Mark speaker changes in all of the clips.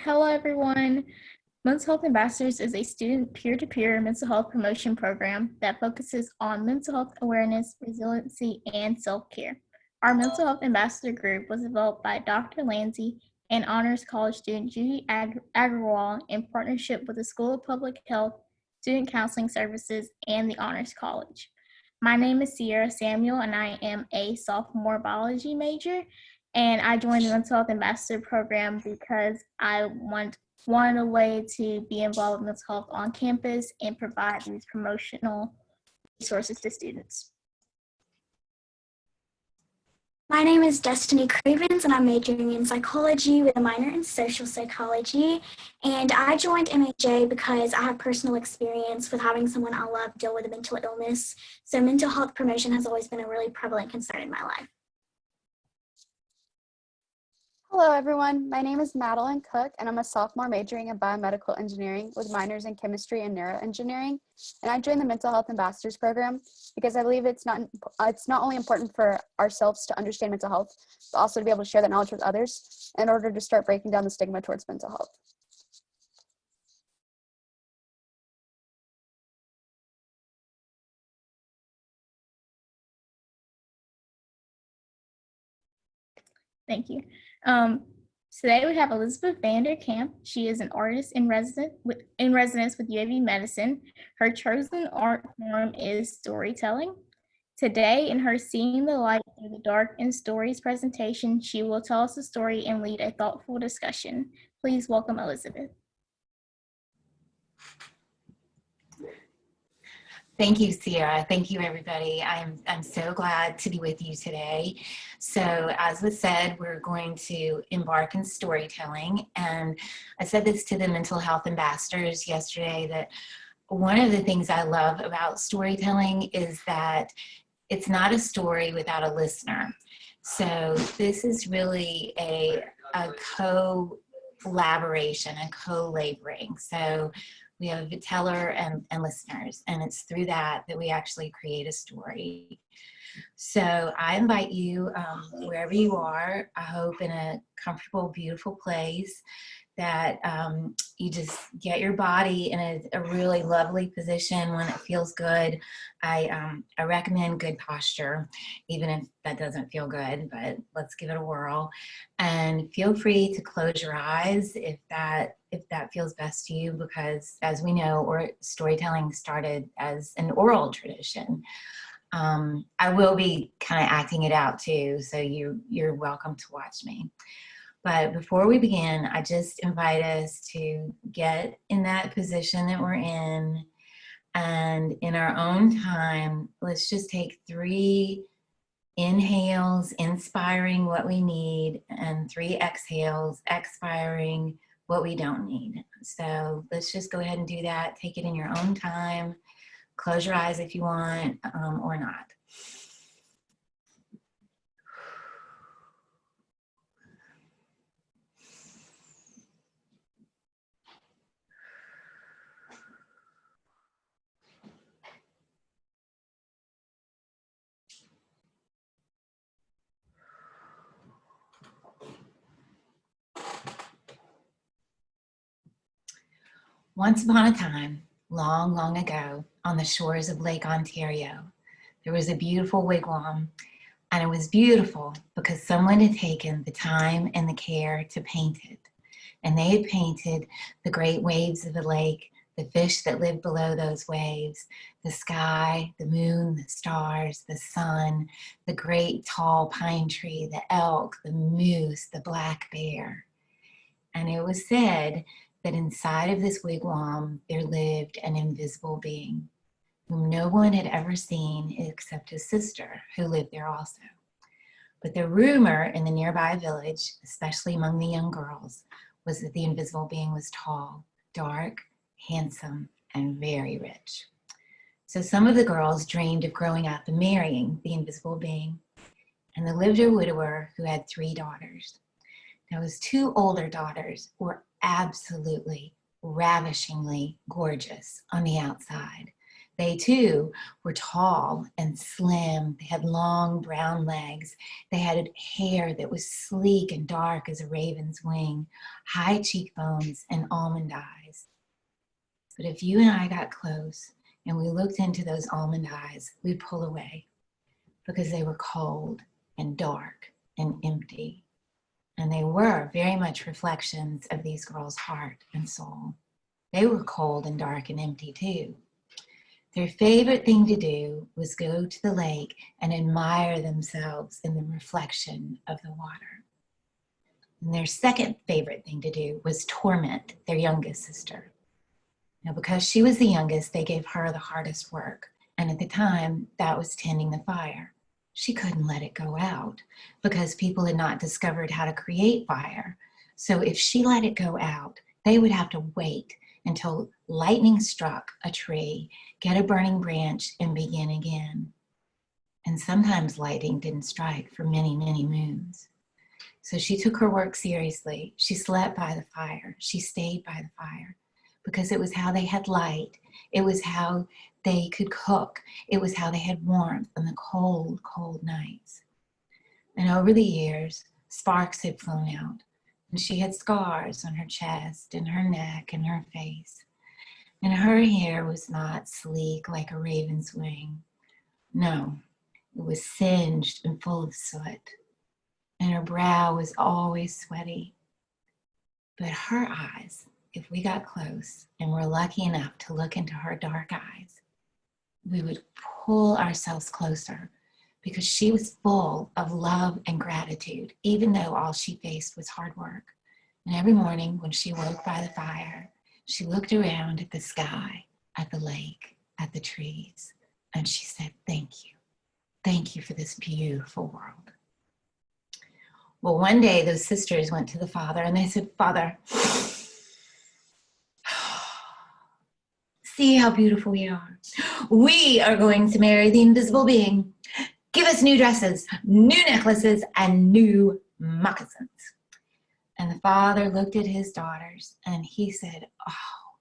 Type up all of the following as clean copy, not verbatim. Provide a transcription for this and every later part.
Speaker 1: Hello, everyone. Mental Health Ambassadors is a student peer-to-peer mental health promotion program that focuses on mental health awareness, resiliency, and self-care. Our Mental Health Ambassador group was developed by Dr. Lanzi and Honors College student Judy Agrawal in partnership with the School of Public Health, Student Counseling Services, and the Honors College. My name is Ciearria Samuel, and I am a sophomore biology major. And I joined the Mental Health Ambassador program because I wanted a way to be involved with mental health on campus and provide these promotional resources to students.
Speaker 2: My name is Destiny Cravens, and I'm majoring in psychology with a minor in social psychology. And I joined MHA because I have personal experience with having someone I love deal with a mental illness. So mental health promotion has always been a really prevalent concern in my life.
Speaker 3: Hello, everyone. My name is Madeleine Cook, and I'm a sophomore majoring in biomedical engineering with minors in chemistry and neuroengineering. And I joined the Mental Health Ambassadors program because I believe it's not only important for ourselves to understand mental health, but also to be able to share that knowledge with others in order to start breaking down the stigma towards mental health.
Speaker 1: Thank you. Today we have Elizabeth Vander Kamp. She is an artist in residence with UAB Medicine. Her chosen art form is storytelling. Today, in her Seeing the Light Through the Dark in Stories presentation, she will tell us a story and lead a thoughtful discussion. Please welcome Elizabeth.
Speaker 4: Thank you, Ciearria. Thank you, everybody. I'm so glad to be with you today. So as was said, we're going to embark in storytelling. And I said this to the mental health ambassadors yesterday, that one of the things I love about storytelling is that it's not a story without a listener. So this is really a co-collaboration, a co-laboring. So we have a teller and listeners, and it's through that we actually create a story. So I invite you, wherever you are, I hope in a comfortable, beautiful place, that you just get your body in a really lovely position when it feels good. I recommend good posture, even if that doesn't feel good, but let's give it a whirl. And feel free to close your eyes if that feels best to you, because as we know, storytelling started as an oral tradition. I will be kind of acting it out too, so you're welcome to watch me. But before we begin, I just invite us to get in that position that we're in, and in our own time, let's just take 3 inhales, inspiring what we need, and 3 exhales, expiring what we don't need. So let's just go ahead and do that. Take it in your own time. Close your eyes if you want, or not. Once upon a time, long, long ago, on the shores of Lake Ontario, there was a beautiful wigwam, and it was beautiful because someone had taken the time and the care to paint it. And they had painted the great waves of the lake, the fish that lived below those waves, the sky, the moon, the stars, the sun, the great tall pine tree, the elk, the moose, the black bear. And it was said that inside of this wigwam there lived an invisible being whom no one had ever seen except his sister, who lived there also. But the rumor in the nearby village, especially among the young girls, was that the invisible being was tall, dark, handsome, and very rich. So some of the girls dreamed of growing up and marrying the invisible being, and there lived a widower who had 3 daughters. Now his 2 older daughters were absolutely ravishingly gorgeous on the outside. They too were tall and slim. They had long brown legs. They had hair that was sleek and dark as a raven's wing, high cheekbones and almond eyes. But if you and I got close and we looked into those almond eyes, we'd pull away because they were cold and dark and empty. And they were very much reflections of these girls' heart and soul. They were cold and dark and empty too. Their favorite thing to do was go to the lake and admire themselves in the reflection of the water. And their second favorite thing to do was torment their youngest sister. Now, because she was the youngest, they gave her the hardest work. And at the time, that was tending the fire. She couldn't let it go out because people had not discovered how to create fire. So if she let it go out, they would have to wait until lightning struck a tree, get a burning branch, and begin again. And sometimes lightning didn't strike for many, many moons. So she took her work seriously. She slept by the fire. She stayed by the fire because it was how they had light. It was how they could cook. It was how they had warmth on the cold, cold nights. And over the years, sparks had flown out, and she had scars on her chest and her neck and her face. And her hair was not sleek like a raven's wing. No, it was singed and full of soot. And her brow was always sweaty. But her eyes, if we got close and were lucky enough to look into her dark eyes, we would pull ourselves closer because she was full of love and gratitude, even though all she faced was hard work. And every morning when she woke by the fire, she looked around at the sky, at the lake, at the trees, and she said, "Thank you. Thank you for this beautiful world." Well, one day those sisters went to the father and they said, "Father, see how beautiful we are. We are going to marry the invisible being. Give us new dresses, new necklaces, and new moccasins." And the father looked at his daughters and he said, "Oh,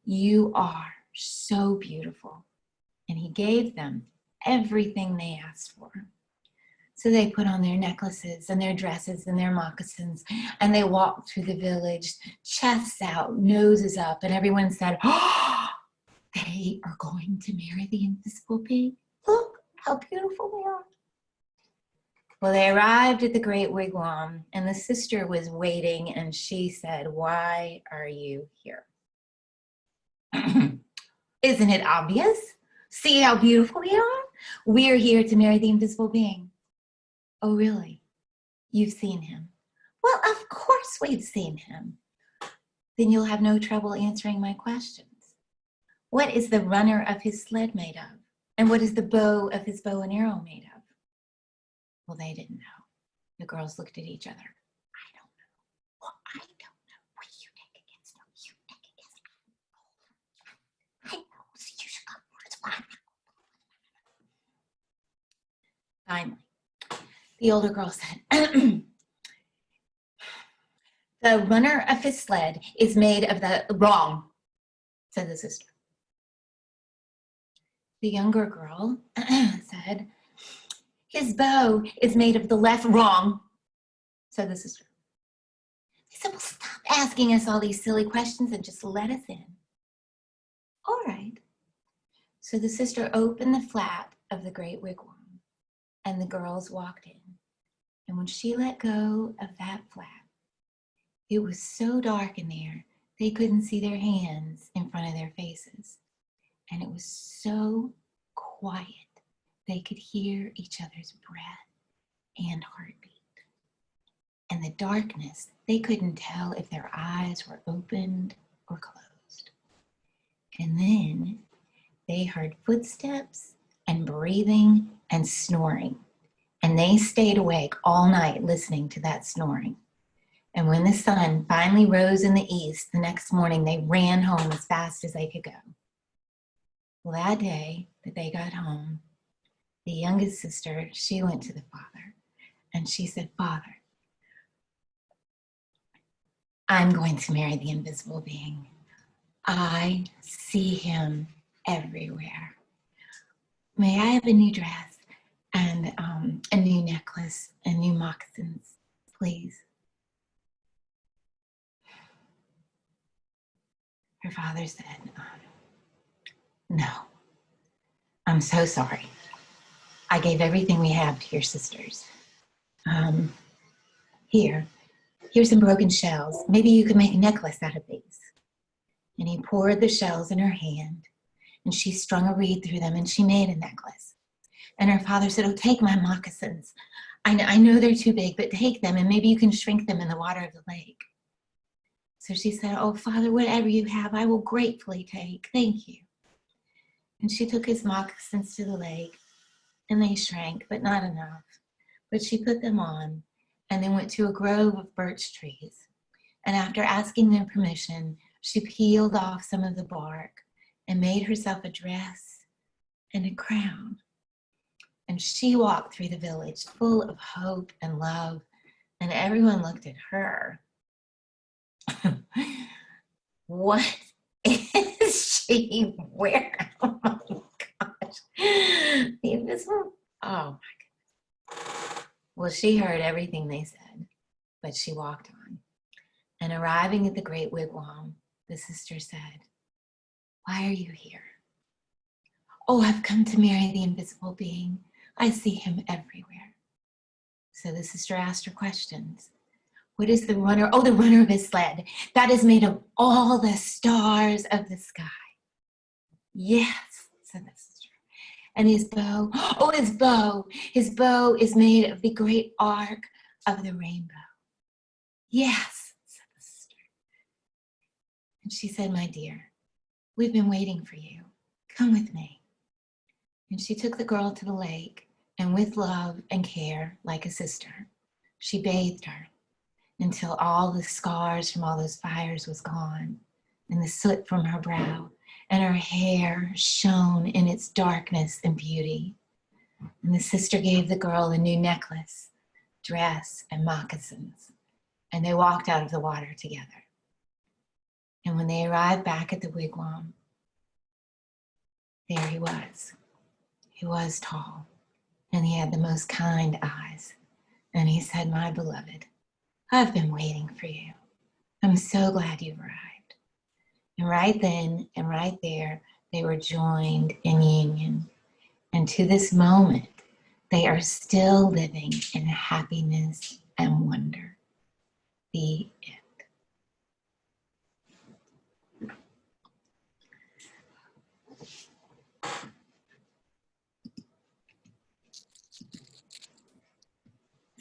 Speaker 4: you are so beautiful." And he gave them everything they asked for. So they put on their necklaces and their dresses and their moccasins, and they walked through the village, chests out, noses up, and everyone said, "Oh, they are going to marry the invisible pig. Look how beautiful they are." Well, they arrived at the great wigwam, and the sister was waiting, and she said, "Why are you here?" "Isn't it obvious? See how beautiful we are? We're here to marry the invisible being." "Oh, really? You've seen him?" "Well, of course we've seen him." "Then you'll have no trouble answering my questions. What is the runner of his sled made of? And what is the bow of his bow and arrow made of?" Well, they didn't know. The girls looked at each other. "I don't know." "Well, I don't know." "What do you think against them? You think against them." "I know, so you should come first." Finally, the older girl said, "The runner of his sled is made of the wrong," said the sister. The younger girl said, "His bow is made of the left wrong," said the sister. They said, "Well, stop asking us all these silly questions and just let us in." "All right." So the sister opened the flap of the great wigwam, and the girls walked in. And when she let go of that flap, it was so dark in there, they couldn't see their hands in front of their faces. And it was so quiet, they could hear each other's breath and heartbeat. And the darkness, they couldn't tell if their eyes were opened or closed. And then they heard footsteps and breathing and snoring. And they stayed awake all night listening to that snoring. And when the sun finally rose in the east, the next morning they ran home as fast as they could go. Well, that day that they got home, the youngest sister, she went to the father and she said, "Father, I'm going to marry the invisible being. I see him everywhere. may I have a new dress and a new necklace and new moccasins, please? Her father said, no, I'm so sorry. I gave everything we have to your sisters. Here's some broken shells. Maybe you could make a necklace out of these. And he poured the shells in her hand, and she strung a reed through them, and she made a necklace. And her father said, oh, take my moccasins. I know they're too big, but take them, and maybe you can shrink them in the water of the lake. So she said, oh, Father, whatever you have, I will gratefully take. Thank you. And she took his moccasins to the lake, and they shrank, but not enough. But she put them on, and they went to a grove of birch trees. And after asking their permission, she peeled off some of the bark and made herself a dress and a crown. And she walked through the village full of hope and love, and everyone looked at her. What is she wearing? Oh my gosh. The invisible, oh my goodness. Well, she heard everything they said, but she walked on. And arriving at the great wigwam, the sister said, why are you here? Oh, I've come to marry the invisible being. I see him everywhere. So the sister asked her questions. What is the runner? Oh, the runner of his sled. That is made of all the stars of the sky. Yes, said the sister. And his bow, oh, his bow. His bow is made of the great arc of the rainbow. Yes, said the sister. And she said, my dear, we've been waiting for you. Come with me. And she took the girl to the lake, and with love and care, like a sister, she bathed her until all the scars from all those fires was gone, and the soot from her brow, and her hair shone in its darkness and beauty. And the sister gave the girl a new necklace, dress, and moccasins, and they walked out of the water together. And when they arrived back at the wigwam, there he was. He was tall, and he had the most kind eyes. And he said, my beloved, I've been waiting for you. I'm so glad you've arrived. And right then and right there, they were joined in union. And to this moment, they are still living in happiness and wonder. The end.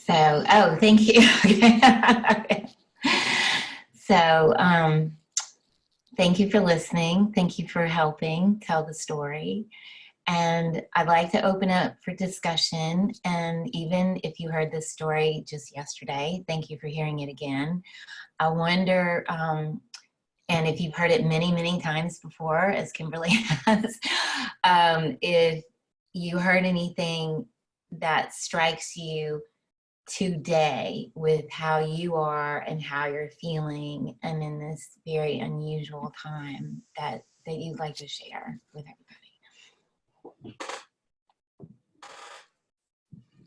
Speaker 4: So, oh, thank you. So, thank you for listening. Thank you for helping tell the story. And I'd like to open up for discussion. And even if you heard this story just yesterday, thank you for hearing it again. I wonder, and if you've heard it many, many times before, as Kimberly has, if you heard anything that strikes you today with how you are and how you're feeling and in this very unusual time that you'd like to share with everybody.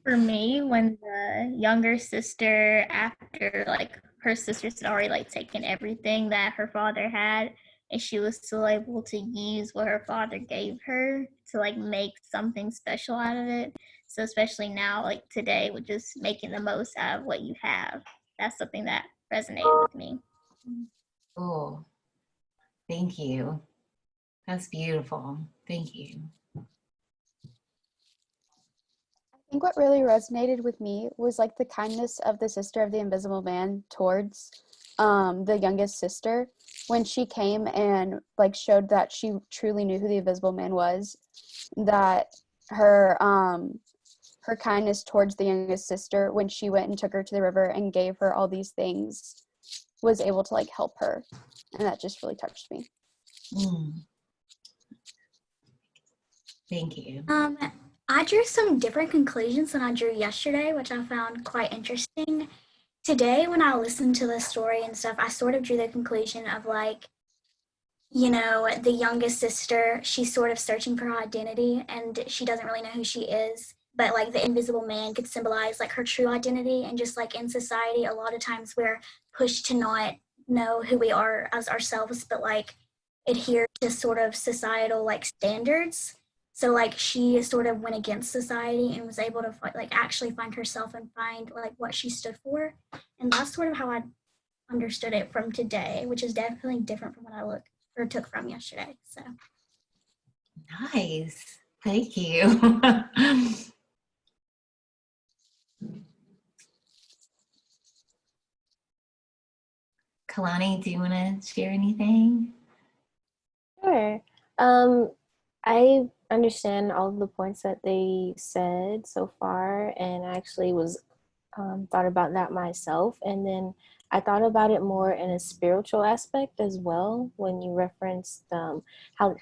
Speaker 1: For me, when the younger sister, after like her sisters had already like taken everything that her father had, and she was still able to use what her father gave her to like make something special out of it. So especially now, like today, with just making the most out of what you have, that's something that resonated with me.
Speaker 4: Oh, thank you. That's beautiful. Thank you.
Speaker 3: I think what really resonated with me was like the kindness of the sister of the invisible man towards the youngest sister when she came and like showed that she truly knew who the invisible man was, that her kindness towards the youngest sister when she went and took her to the river and gave her all these things was able to like help her, and that just really touched me.
Speaker 4: Thank you.
Speaker 2: I drew some different conclusions than I drew yesterday, which I found quite interesting. Today, when I listened to the story and stuff, I sort of drew the conclusion of like, you know, the youngest sister, she's sort of searching for her identity and she doesn't really know who she is. But like the invisible man could symbolize like her true identity. And just like in society, a lot of times we're pushed to not know who we are as ourselves, but like adhere to sort of societal like standards. So like she sort of went against society and was able to like actually find herself and find like what she stood for. And that's sort of how I understood it from today, which is definitely different from what I looked or took from yesterday. So
Speaker 4: Nice. Thank you. Kalani, do you want to share anything?
Speaker 5: Sure. I understand all of the points that they said so far, and I actually was thought about that myself, and then I thought about it more in a spiritual aspect as well when you referenced how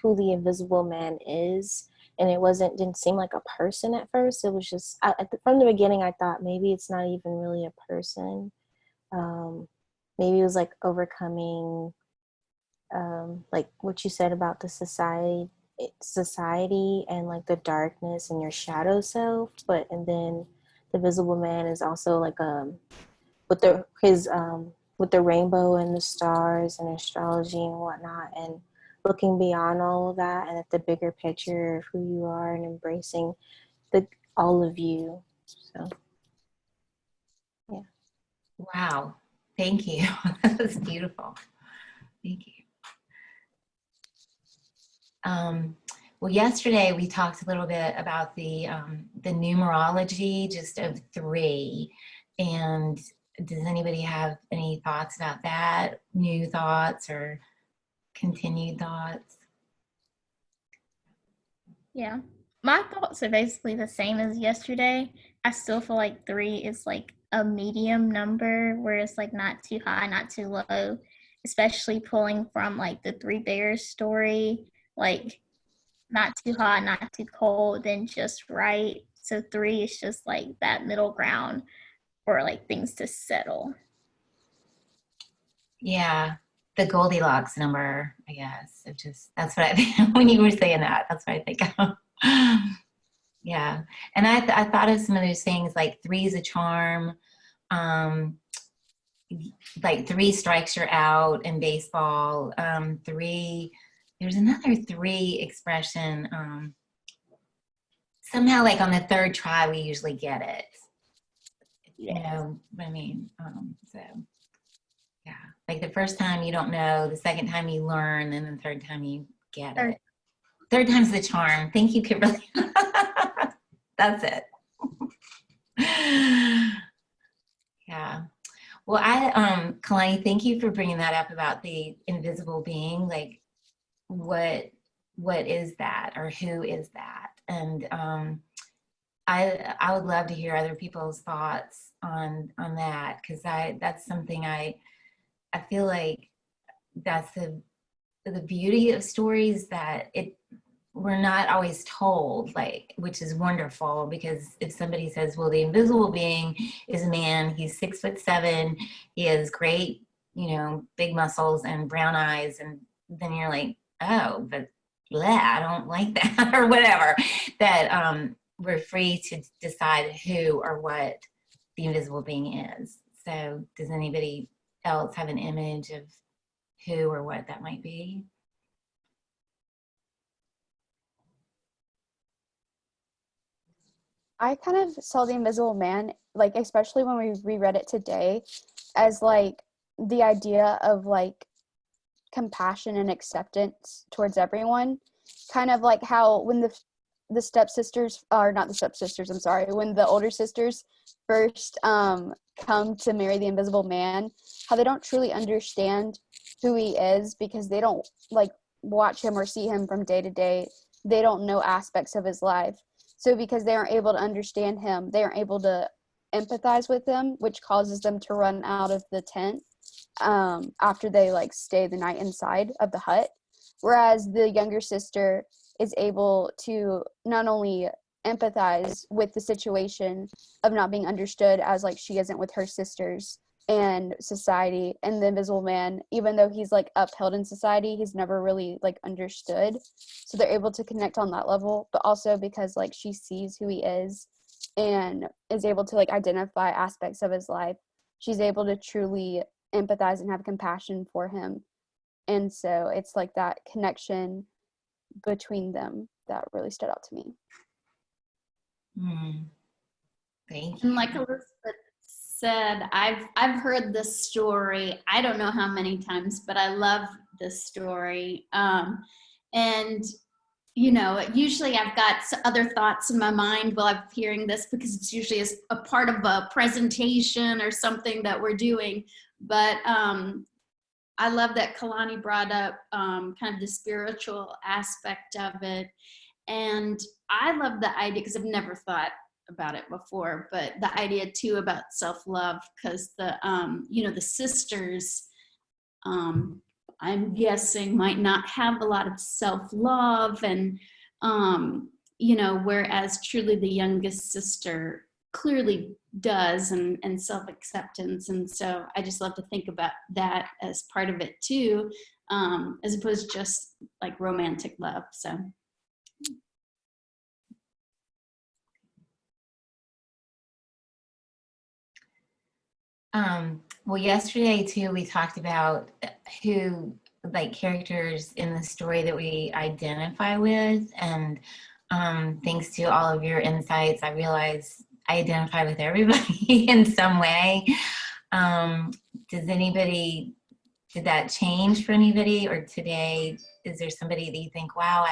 Speaker 5: who the invisible man is, and didn't seem like a person at first. It was just from the beginning I thought maybe it's not even really a person. Maybe it was like overcoming like what you said about the society and like the darkness and your shadow self, and then the visible man is also like with with the rainbow and the stars and astrology and whatnot, and looking beyond all of that and at the bigger picture of who you are and embracing all of you. So yeah.
Speaker 4: Wow. Thank you. That was beautiful. Thank you. Well, yesterday we talked a little bit about the numerology just of 3. And does anybody have any thoughts about that? New thoughts or continued thoughts?
Speaker 1: Yeah. My thoughts are basically the same as yesterday. I still feel like 3 is like a medium number where it's like not too high, not too low, especially pulling from like the 3 Bears story, like not too hot, not too cold, then just right. So 3 is just like that middle ground for like things to settle.
Speaker 4: Yeah, the Goldilocks number, I guess. That's what I think when you were saying that. That's what I think of. Yeah, and I thought of some of those things like 3 is a charm. Like 3 strikes you're out in baseball. 3, there's another 3 expression. Somehow, like on the 3rd try, we usually get it. You know what I mean? So yeah, like the first time you don't know, the second time you learn, and the 3rd time you get it. 3rd time's the charm. Thank you, Kimberly. That's it. Yeah. Well, Kalani, thank you for bringing that up about the invisible being. Like, what is that, or who is that? And I would love to hear other people's thoughts on that, because that's something I feel like that's the beauty of stories, that we're not always told, like, which is wonderful, because if somebody says, well, the invisible being is a man, he's 6'7", he has great, big muscles and brown eyes, and then you're like, oh, but I don't like that, or whatever, that we're free to decide who or what the invisible being is. So does anybody else have an image of who or what that might be?
Speaker 3: I kind of saw the invisible man, like, especially when we reread it today, as like the idea of like compassion and acceptance towards everyone. Kind of like how when the stepsisters, or not the stepsisters, I'm sorry, when the older sisters first come to marry the invisible man, how they don't truly understand who he is because they don't like watch him or see him from day to day. They don't know aspects of his life. So because they aren't able to understand him, they aren't able to empathize with him, which causes them to run out of the tent after they like stay the night inside of the hut. Whereas the younger sister is able to not only empathize with the situation of not being understood as like she isn't with her sisters, and society, and the invisible man, even though he's like upheld in society, he's never really like understood. So they're able to connect on that level, but also because like she sees who he is and is able to like identify aspects of his life, she's able to truly empathize and have compassion for him. And so it's like that connection between them that really stood out to me.
Speaker 4: Thank you.
Speaker 6: And like Elizabeth said, I've heard this story, I don't know how many times, but I love this story. And you know, usually I've got other thoughts in my mind while I'm hearing this, because it's usually a part of a presentation or something that we're doing. But I love that Kalani brought up kind of the spiritual aspect of it. And I love the idea, because I've never thought about it before, but the idea too about self-love, because the, you know, the sisters, I'm guessing might not have a lot of self-love, and, you know, whereas truly the youngest sister clearly does, and self-acceptance. And so I just love to think about that as part of it too, as opposed to just like romantic love. So.
Speaker 4: Well, yesterday too, we talked about who, like, characters in the story that we identify with, and thanks to all of your insights, I realize I identify with everybody in some way. Did that change for anybody, or today, is there somebody that you think, wow,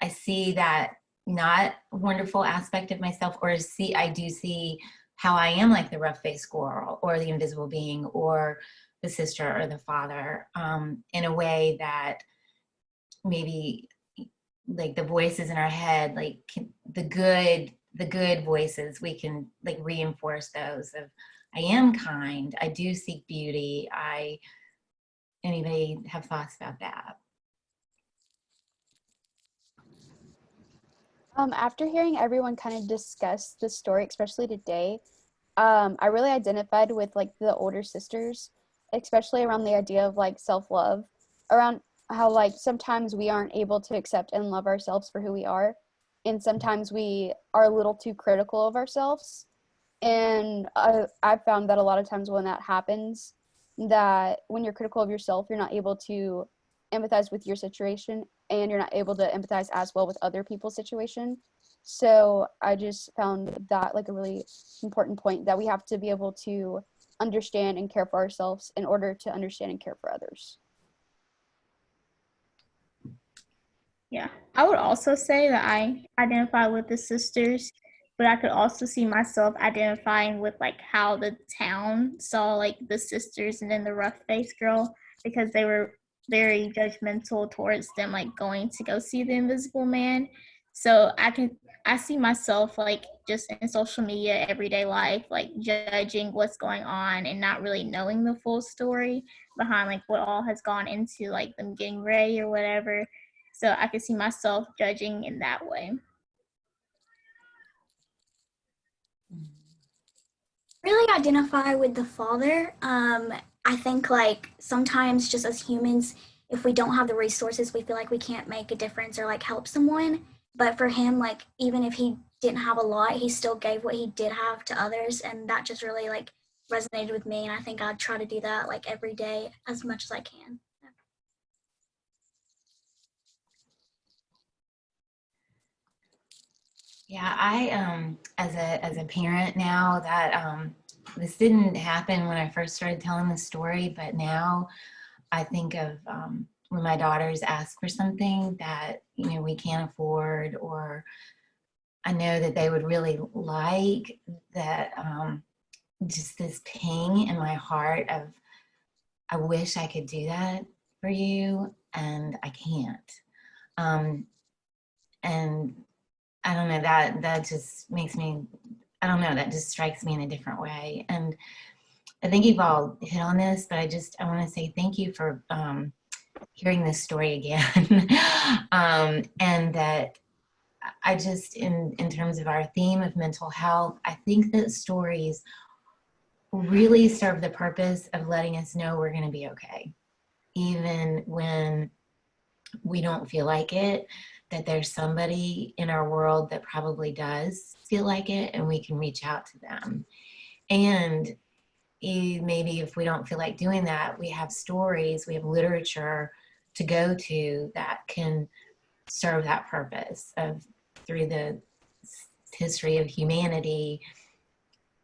Speaker 4: I see that not wonderful aspect of myself, or I do see how I am like the rough-faced girl, or the invisible being, or the sister, or the father, in a way that maybe, like, the voices in our head, like the good voices, we can like reinforce those of, I am kind, I do seek beauty. Anybody have thoughts about that?
Speaker 3: After hearing everyone kind of discuss the story, especially today, I really identified with like the older sisters, especially around the idea of like self-love, around how like sometimes we aren't able to accept and love ourselves for who we are, and sometimes we are a little too critical of ourselves. And I found that a lot of times when that happens, that when you're critical of yourself, you're not able to empathize with your situation, and you're not able to empathize as well with other people's situation. So I just found that like a really important point, that we have to be able to understand and care for ourselves in order to understand and care for others.
Speaker 1: Yeah, I would also say that I identify with the sisters, but I could also see myself identifying with like how the town saw like the sisters and then the rough-faced girl, because they were very judgmental towards them like going to go see the invisible man. So I see myself like just in social media, everyday life, like judging what's going on and not really knowing the full story behind like what all has gone into like them getting ready or whatever. So I could see myself judging in that way.
Speaker 2: Really identify with the father. I think like sometimes just as humans, if we don't have the resources, we feel like we can't make a difference or like help someone. But for him, like even if he didn't have a lot, he still gave what he did have to others, and that just really like resonated with me. And I think I'd try to do that like every day as much as I can.
Speaker 4: Yeah, I as a parent now, that this didn't happen when I first started telling the story, but now I think of when my daughters ask for something that, you know, we can't afford, or I know that they would really like, that just this ping in my heart of, I wish I could do that for you, and I can't. And I don't know, that just makes me, I don't know, that just strikes me in a different way. And I think you've all hit on this, but I want to say thank you for hearing this story again. And that I just, in terms of our theme of mental health, I think that stories really serve the purpose of letting us know we're going to be okay. Even when we don't feel like it, that there's somebody in our world that probably does feel like it, and we can reach out to them. And maybe if we don't feel like doing that, we have stories, we have literature to go to that can serve that purpose of, through the history of humanity,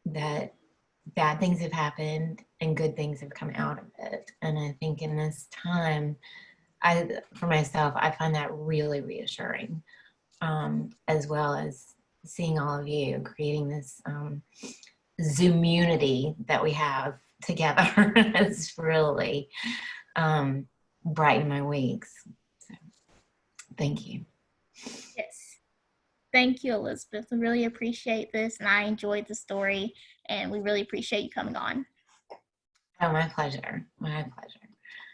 Speaker 4: that bad things have happened and good things have come out of it. And I think in this time, for myself, I find that really reassuring, as well as seeing all of you creating this Zoomunity that we have together. It's really brightened my weeks. So, thank you.
Speaker 1: Yes. Thank you, Elizabeth. We really appreciate this, and I enjoyed the story, and we really appreciate you coming on.
Speaker 4: Oh, my pleasure. My pleasure.